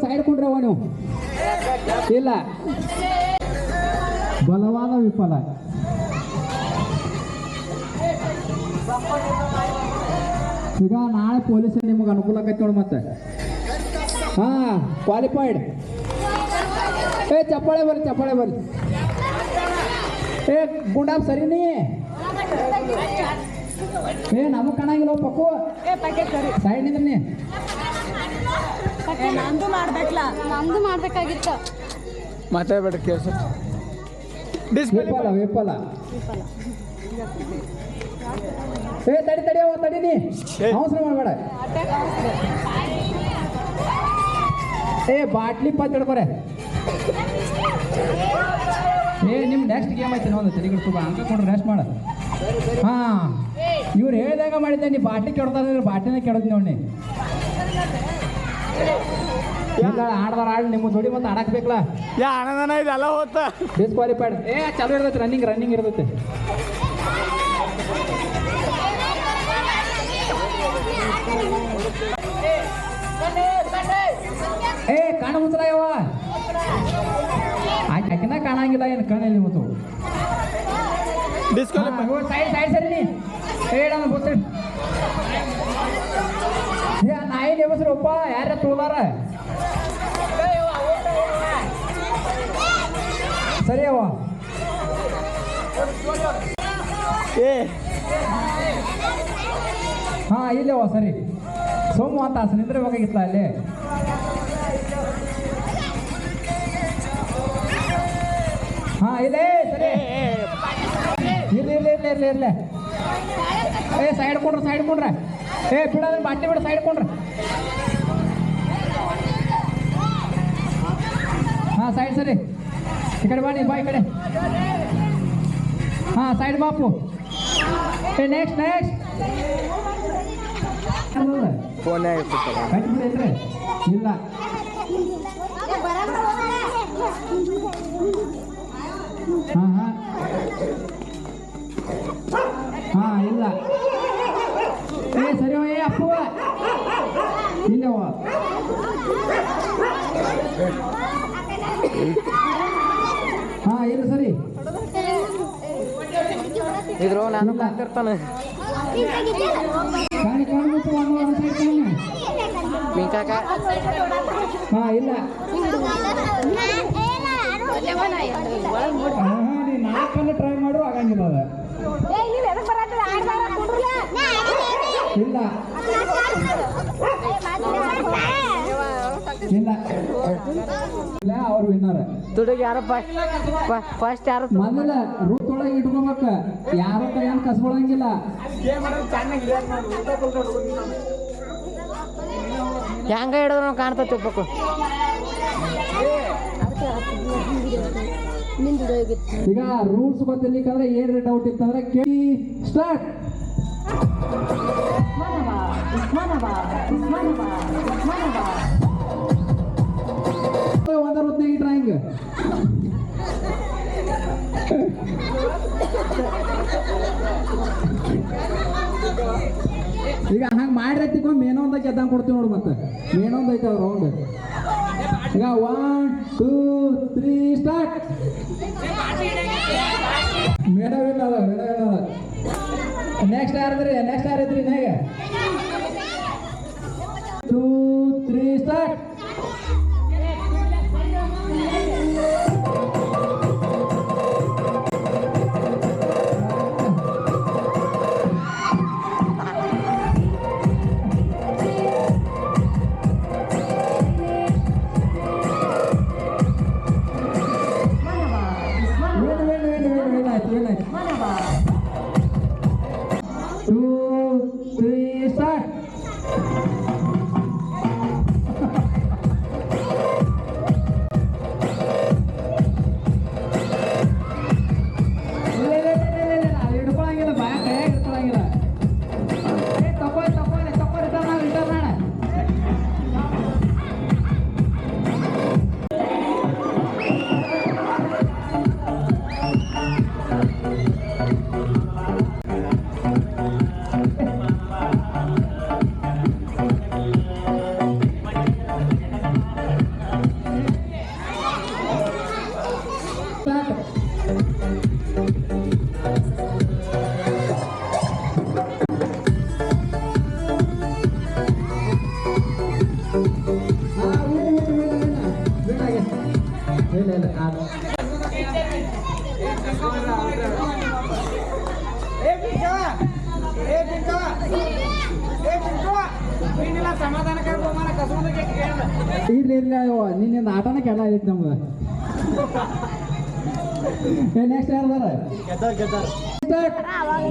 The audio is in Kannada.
ಸೈಡ್ ಕುಂಡ್ರವ ನೀವು ಇಲ್ಲ ಬಲವಾದ ವಿಫಲ. ಈಗ ನಾಳೆ ಪೊಲೀಸ್ ನಿಮಗೆ ಅನುಕೂಲ ಆಕೈತಿ ನೋಡಿ ಮತ್ತೆ. ಹಾ ಕ್ವಾಲಿಫೈಡ್. ಚಪ್ಪಾಳೆ ಬರ್ರಿ. ಗುಂಡಾಪ್ ಸರಿನಿ. ನಮಗ್ ಕಾಣಂಗಿಲ್ಲ ಪಕ್ಕು ಸೈಡ್ ನಿಂದ್ರಿ. ನಮ್ದು ಮಾಡ್ಬೇಕಾಗಿತ್ತು. ಮಾತಾಡ್ಬೇಡ ಕೇಳ್ಸ. ವಿಫಲ. ತಡೀನಿ ಅವಸರ ಮಾಡಬೇಡ. ಬಾಟ್ಲಿ ಹಿಡ್ಕೊರೆ. ನಿಮ್ ನೆಕ್ಸ್ಟ್ ಗೇಮ್ ಐತಿ ಒಂದು ತಲೆಗಳು ತುಂಬ ಅಂಕ ಕೊಡ್ರಿ ರೆಸ್ಟ್ ಮಾಡ. ಹಾ ಇವ್ರು ಹೇಳಿದಾಗ ಮಾಡಿದ್ದೆ. ನೀ ಬಾಟ್ಲಿ ಕೆಡ್ತಾರೆ ಬಾಟ್ಲಿನ ಕೆಡೋದು ನೋಡಿ. ಇಲ್ಲ ಆಡ್ದಾರ ಆಡ್ ನಿಮ್ಮ ಜೋಡಿ ಮತ್ತೆ ಆಡಕ್ ಬೇಕಲ್ಲ. ಆನಂದನ ಇದೆಲ್ಲ ಹೋತ ಡಿಸ್ಕ್ವಾಲಿಫೈಡ್. ಚಾಲು ಇರ್ತೈತಿ ರನ್ನಿಂಗ್ ಇರ್ತೈತಿ. ಕಾಣ ಮುಚ್ಚಲ ಯಾವ ಆಕಿನ ಕಾಣಂಗಿಲ್ಲ. ಏನು ಕಾಣಿಲ್ಲ ಮತ್ತು ಸೈಡ್ ಸರಿ. ನಾಯಿ ನೇಮಸ್ರಪ್ಪ ಯಾರ ತೋಲಾರ ಸರಿ ಅವ. ಹಾ ಇಲ್ಲವ ಸರಿ. ಸೋಮು ಅಂತ ನಿಂದ್ರೆ ಬೇಕಾಗಿತ್ತ ಅಲ್ಲಿ. ಹಾ ಇಲ್ಲೇ ಸರಿ. ಇರ್ಲಿ. ಸೈಡ್ ಕೊಂಡ್ರೆ. ಬಿಡೋದ್ರೆ ಬಾಟ್ಲಿ ಬಿಡ ಸೈಡ್ ಕೊಂಡ್ರೆ. ಹಾ ಸೈಡ್ ಸರಿ. ಈ ಕಡೆ ಬಾ ಈ ಕಡೆ. ಹಾ ಸೈಡ್ ಬಾಪು. ನೆಕ್ಸ್ಟ್ ಇಲ್ಲ. ಹಾ ಇಲ್ಲ. ಸರಿ ಅಪ್ಪು ಇಲ್ಲವ. ಹಾ ಇಲ್ಲ ಸರಿ. ಇದ್ರು ನಾನು ಕಾಣ್ತಿರ್ತಾನೆ. ಹಾ ಇಲ್ಲ. ನಾಲ್ಕನ್ನು ಟ್ರೈ ಮಾಡು ಆಗಂಗಿಲ್ಲ ಅದ. ಇಲ್ಲ ಅವ್ರು ವಿನ್ನರ್. ತುಡುಗ ಯಾರು ಫಸ್ಟ್ ಯಾರು ಮೊದಲ ರೂಟ್ ಒಳಗೆ ಇಟ್ಕೋಬೇಕ. ಯಾರ ಕೈಯನ್ನು ಕಸ್ಕೊಳಂಗಿಲ್ಲ. ಹೆಂಗ ಹಿಡಿದ್ರು ನಾವು ಕಾಣ್ತೈತಿ ಒಬ್ಬಕು. ಈಗ ರೂಲ್ಸ್ ಗೊತ್ತಿರ್ಲಿಕ್ಕಂದ್ರೆ ಏನ್ ಡೌಟ್ ಇತ್ತಂದ್ರೆ ಕೇಳಿ ಸ್ಟಾರ್ಟ್. ಒಂದರ ಹೊತ್ನಾಗ ಡ್ರಾಯಿಂಗ್. ಈಗ ಹಂಗೆ ಮಾಡಿರತ್ತಿಕೊ ಮೇನೊಂದ ಗೆದ್ದಂಗೆ ಕೊಡ್ತೀವಿ ನೋಡು. ಮತ್ತೆ ಮೇನೊಂದು ಐತೆ ರೌಂಡ್. ಈಗ 1 2 3 ಸ್ಟಾರ್ಟ್. ಮೇಡವಿಲ್ಲ. ನೆಕ್ಸ್ಟ್ ಯಾರಿದ್ರಿ ಹೇಗೆ 2 3 ಸ್ಟಾರ್ಟ್. Two, three, start. ಇರ್ಲಿ ನಿನ್ನಿಂದ ಆಟನ ಕೆಳ ಐತಿ ನಮ್ದು ನೆಕ್ಸ್ಟ್ ಯಾರ್ದಾರ ಅವಾಗ